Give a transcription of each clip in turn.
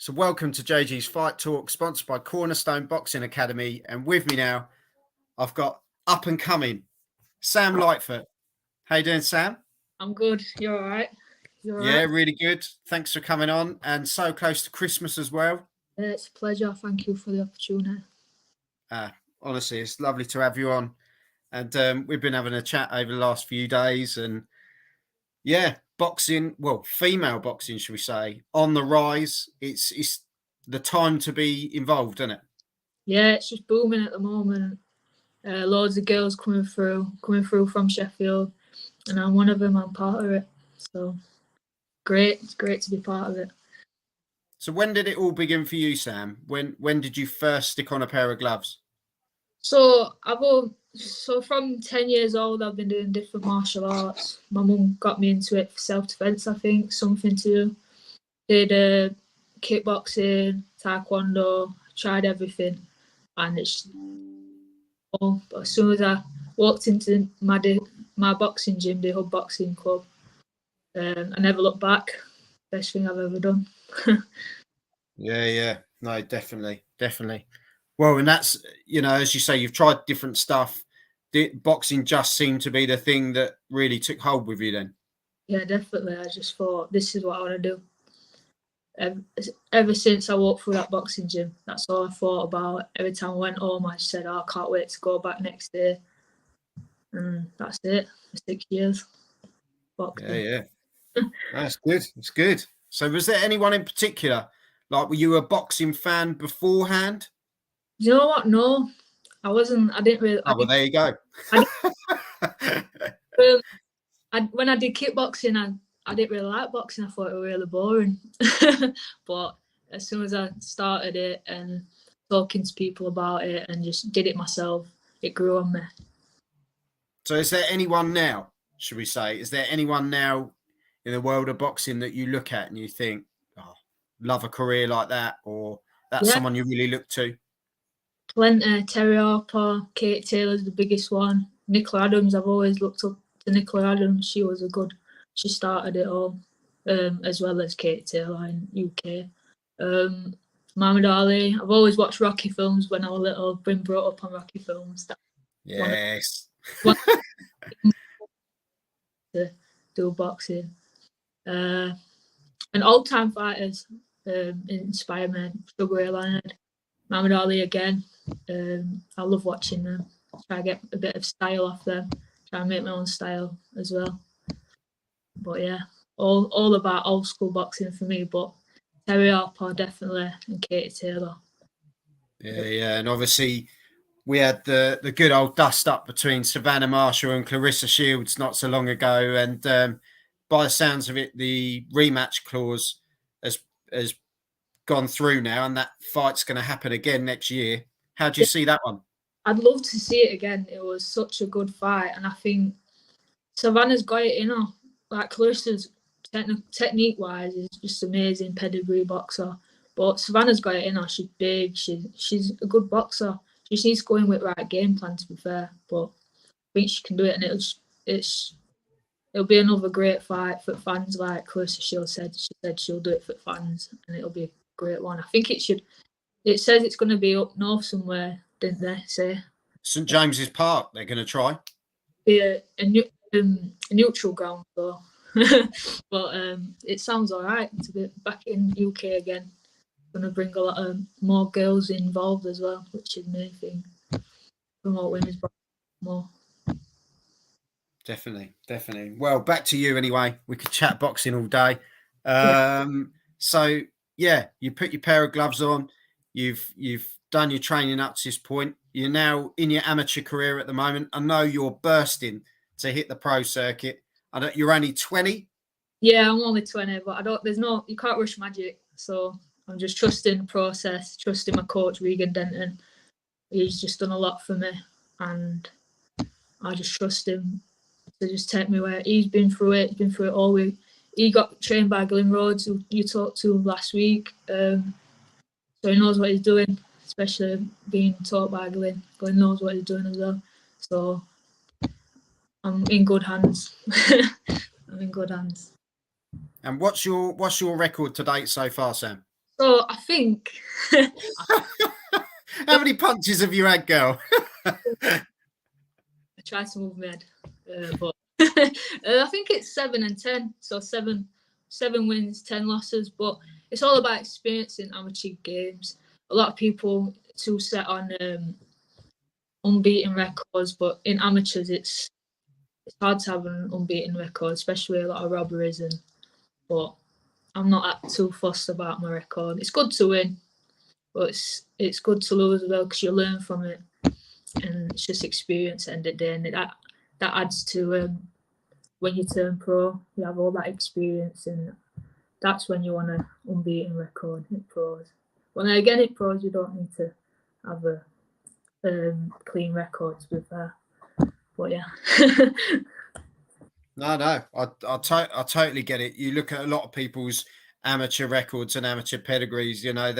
So welcome to JG's Fight Talk, sponsored by Cornerstone Boxing Academy. And with me now, I've got up and coming Sam Lightfoot. How you doing, Sam? I'm good. You're all right? Yeah, really good. Thanks for coming on. And so close to Christmas as well. It's a pleasure. Thank you for the opportunity. Honestly, it's lovely to have you on. And we've been having a chat over the last few days. And yeah, boxing, well, female boxing, should we say, on the rise. It's the time to be involved, isn't it? Yeah, it's just booming at the moment. Loads of girls coming through from Sheffield, and I'm one of them. I'm part of it. So great. It's great to be part of it. So when did it all begin for you, Sam? When did you first stick on a pair of gloves? So from 10 years old, I've been doing different martial arts. My mum got me into it for self-defense, I think, something to do. Did kickboxing, taekwondo, tried everything, and it's all. But as soon as I walked into my boxing gym, the Hub Boxing Club, I never looked back. Best thing I've ever done. Yeah. No, definitely. Well, and that's, as you say, you've tried different stuff. Boxing just seemed to be the thing that really took hold with you then. Yeah, definitely. I just thought, this is what I want to do. Ever since I walked through that boxing gym, that's all I thought about. Every time I went home, I said, I can't wait to go back next day. And that's it. For 6 years. Boxing. Yeah. That's good. It's good. So was there anyone in particular? Like, were you a boxing fan beforehand? You know what? No, I wasn't. I didn't really. Oh, well, there you go. When I did kickboxing, I didn't really like boxing. I thought it was really boring. But as soon as I started it and talking to people about it and just did it myself, it grew on me. So is there anyone now, should we say, is there anyone now in the world of boxing that you look at and you think, oh, love a career like that, or that's someone you really look to? Plenty. Terry Harper, Kate Taylor's the biggest one. Nicola Adams, I've always looked up to Nicola Adams. She started it all, as well as Kate Taylor in UK. Muhammad Ali, I've always watched Rocky films when I was little, been brought up on Rocky films. Yes. To do boxing. And old-time fighters inspire me. Sugar Ray Leonard, Muhammad Ali again. I love watching them. Try to get a bit of style off them. Try and make my own style as well. But yeah, all about old school boxing for me. But Terry Harper definitely, and Katie Taylor. Yeah, and obviously we had the good old dust up between Savannah Marshall and Clarissa Shields not so long ago, and by the sounds of it, the rematch clause has gone through now, and that fight's going to happen again next year. How do you see that one? I'd love to see it again. It was such a good fight, and I think Savannah's got it in her. Like Clarissa's technique-wise is just amazing, pedigree boxer. But Savannah's got it in her. She's big. She's a good boxer. She just needs to go in with right game plan, to be fair. But I think she can do it, and it'll be another great fight for fans. Like Clarissa Shields said, she'll do it for fans, and it'll be a great one. I think it should. It says it's going to be up north somewhere, didn't they say? St James's Park. They're going to try. Be a neutral ground though. But it sounds all right to be back in UK again. Going to bring a lot of more girls involved as well, which is the main thing. Promote women's boxing more. Definitely. Well, back to you anyway. We could chat boxing all day. So yeah, you put your pair of gloves on. You've done your training up to this point. You're now in your amateur career at the moment. I know you're bursting to hit the pro circuit. You're only 20. Yeah, I'm only 20, but you can't rush magic. So I'm just trusting the process, trusting my coach, Regan Denton. He's just done a lot for me, and I just trust him to just take me where he's been through it. He's been through it all week. He got trained by Glyn Rhodes, who you talked to last week. So he knows what he's doing, especially being taught by Glyn. Glyn knows what he's doing as well. So I'm in good hands. I'm in good hands. And what's your record to date so far, Sam? So I think How many punches have you had, girl? I tried to move my head, but I think it's 7 and 10. So seven wins, 10 losses. But it's all about experience in amateur games. A lot of people too set on unbeaten records, but in amateurs, it's hard to have an unbeaten record, especially a lot of robberies. But I'm not too fussed about my record. It's good to win, but it's good to lose as well because you learn from it, and it's just experience at the end of the day, and that adds to when you turn pro. You have all that experience, and that's when you want an unbeaten record in pros. But then again, in pros, you don't need to have a clean record, to be fair. But yeah. No, I totally get it. You look at a lot of people's amateur records and amateur pedigrees. You know,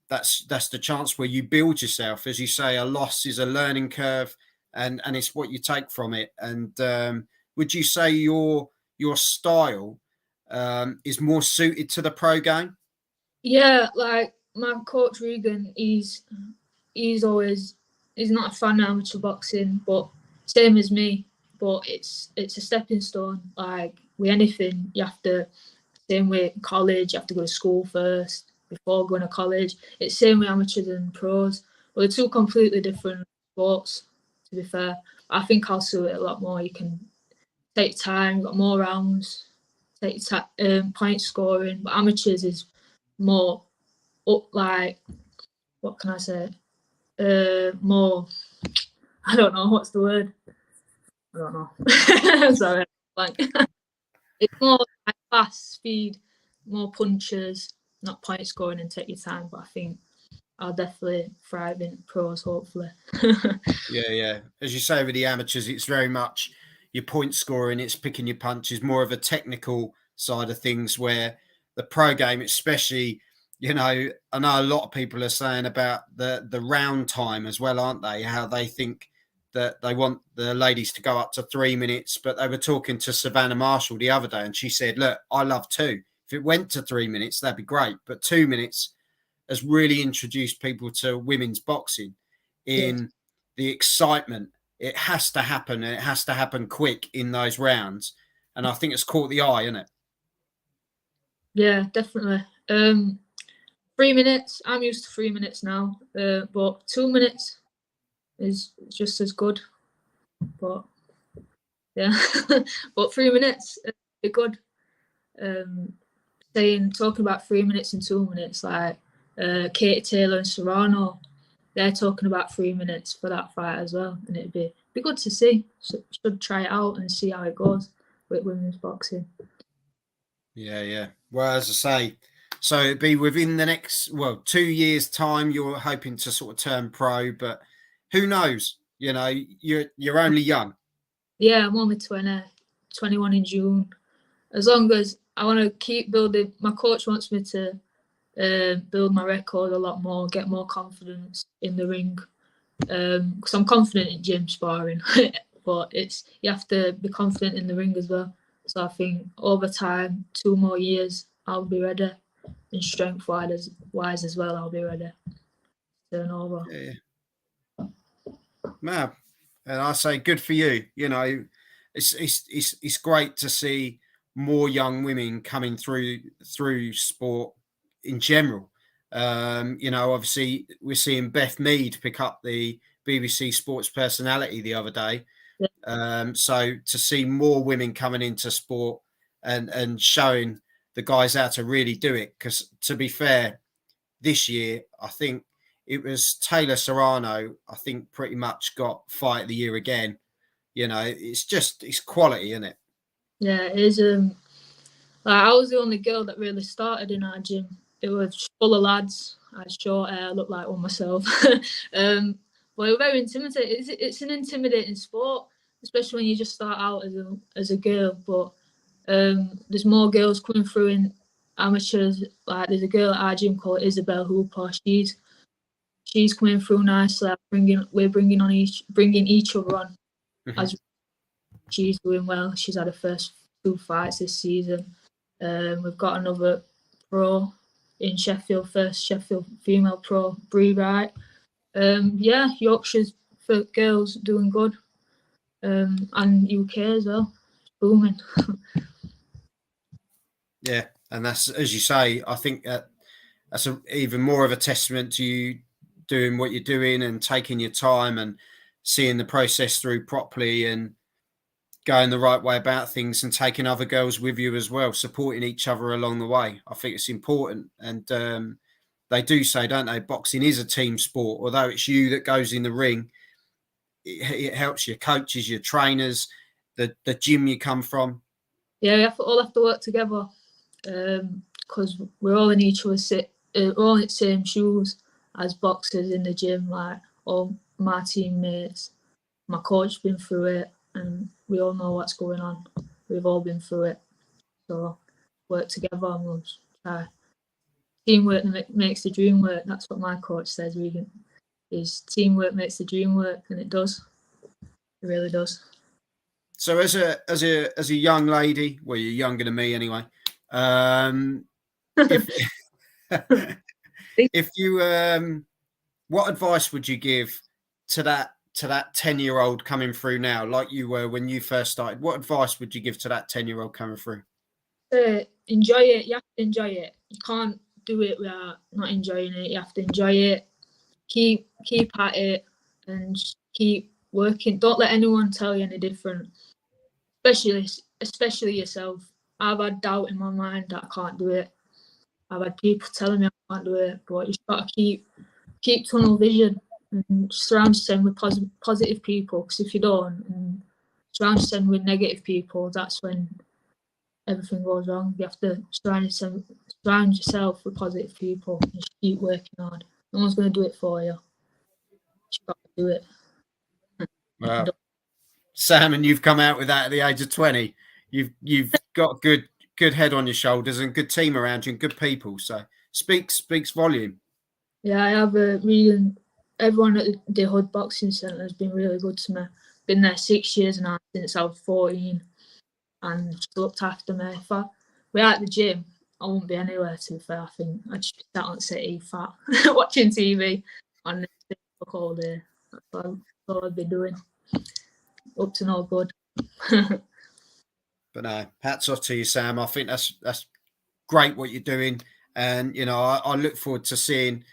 that's the chance where you build yourself. As you say, a loss is a learning curve, and it's what you take from it. And would you say your style is more suited to the pro game? Yeah, like my coach Regan, he's not a fan of amateur boxing, but same as me. But it's a stepping stone. Like with anything, you have to, same way in college, you have to go to school first before going to college. It's same with amateurs and pros. But they're two completely different sports, to be fair. I think I'll suit it a lot more. You can take time, got more rounds, take point scoring. But amateurs is more up, like, what can I say? More, I don't know, what's the word? I don't know. Sorry, blank. It's more like fast, speed, more punches, not point scoring and take your time. But I think I'll definitely thrive in pros, hopefully. Yeah. As you say, with the amateurs, it's very much your point scoring, it's picking your punches, more of a technical side of things, where the pro game, especially, you know, I know a lot of people are saying about the round time as well, aren't they? How they think that they want the ladies to go up to 3 minutes, but they were talking to Savannah Marshall the other day, and she said, look, I love 2. If it went to 3 minutes, that'd be great. But 2 minutes has really introduced people to women's boxing in Yeah. the excitement. It has to happen, and it has to happen quick in those rounds. And I think it's caught the eye, isn't it? Yeah, definitely. 3 minutes. I'm used to 3 minutes now, but 2 minutes is just as good. But yeah, but 3 minutes be good. Talking about 3 minutes and 2 minutes, like Katie Taylor and Serrano, they're talking about 3 minutes for that fight as well, and it'd be good to see. Should try it out and see how it goes with women's boxing. Yeah. Well, as I say, so it'd be within the next 2 years' time. You're hoping to sort of turn pro, but who knows? You know, you're only young. Yeah, I'm only 20, 21 in June. As long as I want to keep building, my coach wants me to build my record a lot more, get more confidence in the ring. Because I'm confident in gym sparring, but you have to be confident in the ring as well. So I think over time, 2 more years, I'll be ready, and strength wise as well, I'll be ready. Turn over. Yeah. Man, and I say good for you. You know, it's great to see more young women coming through sport in general. You know, obviously we're seeing Beth Mead pick up the BBC Sports Personality the other day. Yeah. So to see more women coming into sport and showing the guys how to really do it, because to be fair, this year I think it was Taylor Serrano, I think, pretty much got fight of the year again. You know, it's quality, isn't it? Yeah, it is. Like, I was the only girl that really started in our gym. It was full of lads. I had short hair, looked like one myself. But it was very intimidating. It's an intimidating sport, especially when you just start out as a girl. But there's more girls coming through in amateurs. Like, there's a girl at our gym called Isabel Hooper. She's coming through nicely. We're bringing each other on Mm-hmm. as she's doing well. She's had her first 2 fights this season. We've got another pro in Sheffield, first Sheffield female pro, Bree Wright. Yeah, Yorkshire's for girls doing good, and UK as well, booming. Yeah, and that's, as you say, I think that's even more of a testament to you doing what you're doing and taking your time and seeing the process through properly and going the right way about things and taking other girls with you as well, supporting each other along the way. I think it's important. And they do say, don't they, boxing is a team sport. Although it's you that goes in the ring, it helps your coaches, your trainers, the gym you come from. Yeah, we all have to work together because we're all in each other's we're all in the same shoes as boxers in the gym. Like all my teammates, my coach been through it, and we all know what's going on. We've all been through it, so work together and we'll try. Teamwork makes the dream work. That's what my coach says. Is teamwork makes the dream work, and it does. It really does. So as a young lady, well, you're younger than me anyway. If if you what advice would you give to that 10-year-old coming through now, like you were when you first started? What advice would you give to that 10-year-old coming through? Enjoy it. You have to enjoy it. You can't do it without not enjoying it. You have to enjoy it. Keep at it and keep working. Don't let anyone tell you any different. Especially yourself. I've had doubt in my mind that I can't do it. I've had people telling me I can't do it, but you just got to keep tunnel vision and surround yourself with positive people. Because if you don't, and surround yourself with negative people, that's when everything goes wrong. You have to surround yourself with positive people and just keep working hard. No one's going to do it for you. You've got to do it. Wow. Sam, and you've come out with that at the age of 20. You've got good head on your shoulders and good team around you and good people. So speaks volume. Yeah, I have a really. Everyone at the Hood Boxing Centre has been really good to me. Been there 6 years now since I was 14, and just looked after me. If I were at the gym, I wouldn't be anywhere. To be fair, I think I'd just be sat on the city, fat, watching TV on Facebook all day. That's all I'd be doing. Up to no good. But no, hats off to you, Sam. I think that's great what you're doing, and I look forward to seeing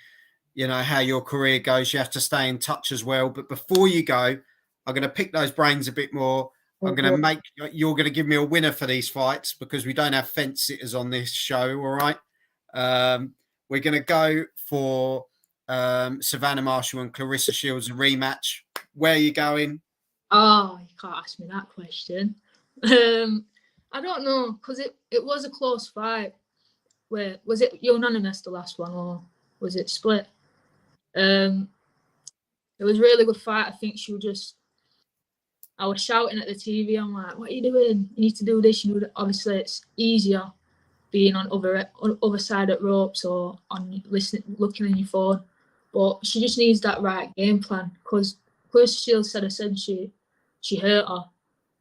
how your career goes. You have to stay in touch as well. But before you go, I'm going to pick those brains a bit more. I'm going to you're going to give me a winner for these fights because we don't have fence sitters on this show. All right. We're going to go for Savannah Marshall and Clarissa Shields, a rematch. Where are you going? Oh, you can't ask me that question. I don't know, because it was a close fight. Where was it unanimous, the last one, or was it split? It was a really good fight. I think I was shouting at the TV. I'm like, what are you doing? You need to do this. Obviously, it's easier being on other side of ropes or on looking on your phone. But she just needs that right game plan, because Clarissa Shields said essentially she hurt her.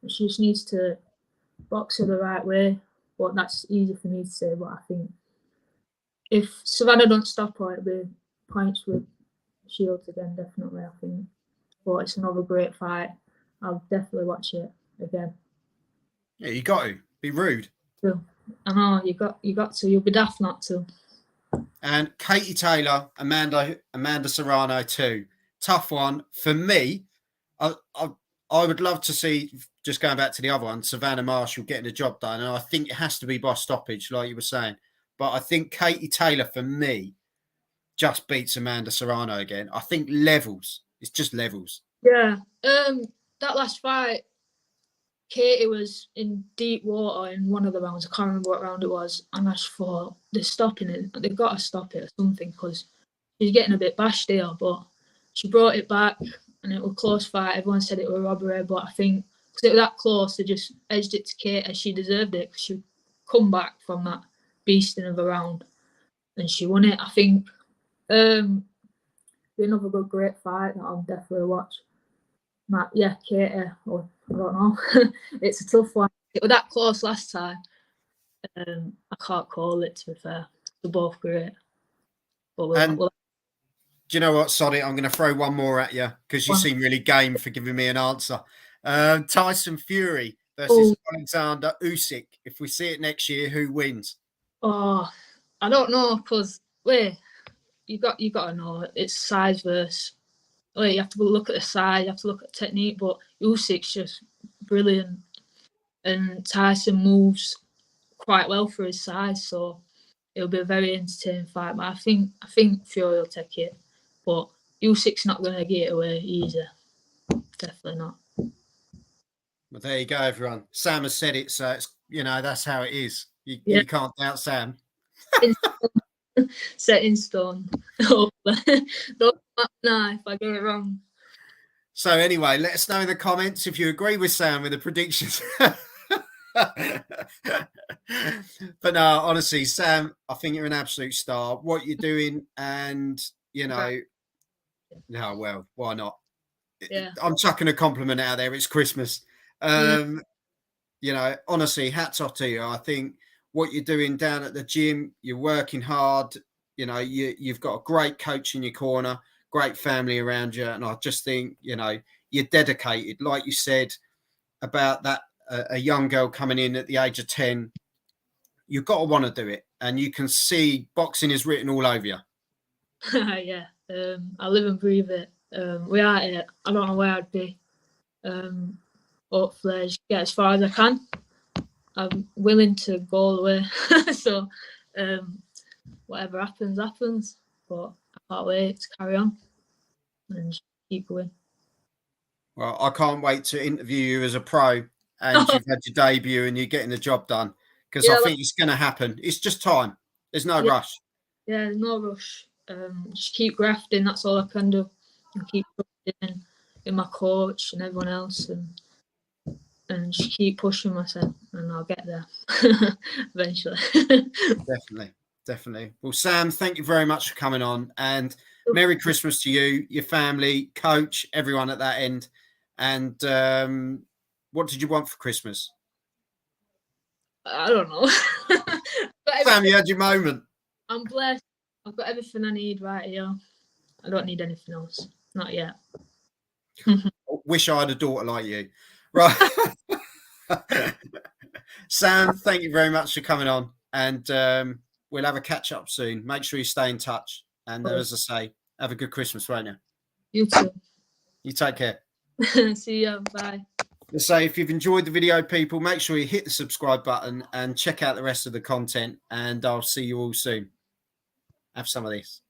She just needs to box her the right way. But that's easy for me to say. But I think if Savannah don't stop her, it'll be points with Shields again, definitely, I think. But it's another great fight. I'll definitely watch it again. Yeah, you got to be rude. So, I know you got to. You'll be daft not to. And Katie Taylor, Amanda Serrano too. Tough one for me. I would love to see, just going back to the other one, Savannah Marshall getting the job done, and I think it has to be by stoppage, like you were saying. But I think Katie Taylor, for me, just beats Amanda Serrano again. I think levels. It's just levels. Yeah. That last fight, Katie was in deep water in one of the rounds. I can't remember what round it was. And I just thought, they're stopping it. They've got to stop it or something, because she's getting a bit bashed here. But she brought it back, and it was a close fight. Everyone said it was a robbery, but I think because it was that close, they just edged it to Kate, and she deserved it, because she come back from that beasting of a round, and she won it. I think be another good, great fight that I'll definitely watch. Katie, I don't know. It's a tough one. It was that close last time. I can't call it, to be fair. They're both great. But And do you know what, Soddy? I'm going to throw one more at you because you seem really game for giving me an answer. Tyson Fury versus Alexander Usyk. If we see it next year, who wins? Oh, I don't know, because you got to know it's size versus. You have to look at the size, you have to look at technique, but Usyk's just brilliant, and Tyson moves quite well for his size, so it'll be a very entertaining fight. But I think Fury will take it, but Usyk's not going to get it away easy. Definitely not. Well, there you go, everyone. Sam has said it, so it's that's how it is. You can't doubt Sam. Set in stone. Don't nah, if I get it wrong. So anyway, let us know in the comments if you agree with Sam with the predictions. But no, honestly, Sam, I think you're an absolute star. What you're doing, and no, well, why not? Yeah. I'm chucking a compliment out there. It's Christmas. Honestly, hats off to you. I think what you're doing down at the gym, you're working hard. You've got a great coach in your corner, great family around you. And I just think, you're dedicated. Like you said about that, a young girl coming in at the age of 10, you've got to want to do it. And you can see boxing is written all over you. Yeah. I live and breathe it. Without it, I don't know where I'd be. Hopefully, I just get as far as I can. I'm willing to go all the way. So, whatever happens, happens. But I can't wait to carry on and just keep going. Well, I can't wait to interview you as a pro, and you've had your debut and you're getting the job done, because I think it's going to happen. It's just time. There's no rush. Yeah, there's no rush. Just keep grafting. That's all I can do. And keep trusting in my coach and everyone else, and just keep pushing myself, and I'll get there eventually. Definitely. Well, Sam, thank you very much for coming on, and Merry Christmas to you, your family, coach, everyone at that end. And what did you want for Christmas? I don't know. Sam, you had your moment. I'm blessed. I've got everything I need right here. I don't need anything else. Not yet. Wish I had a daughter like you. Right. Sam, thank you very much for coming on. And we'll have a catch up soon. Make sure you stay in touch. And as I say, have a good Christmas, won't you? You too. You take care. See you. Bye. Let's say, if you've enjoyed the video, people, make sure you hit the subscribe button and check out the rest of the content. And I'll see you all soon. Have some of this.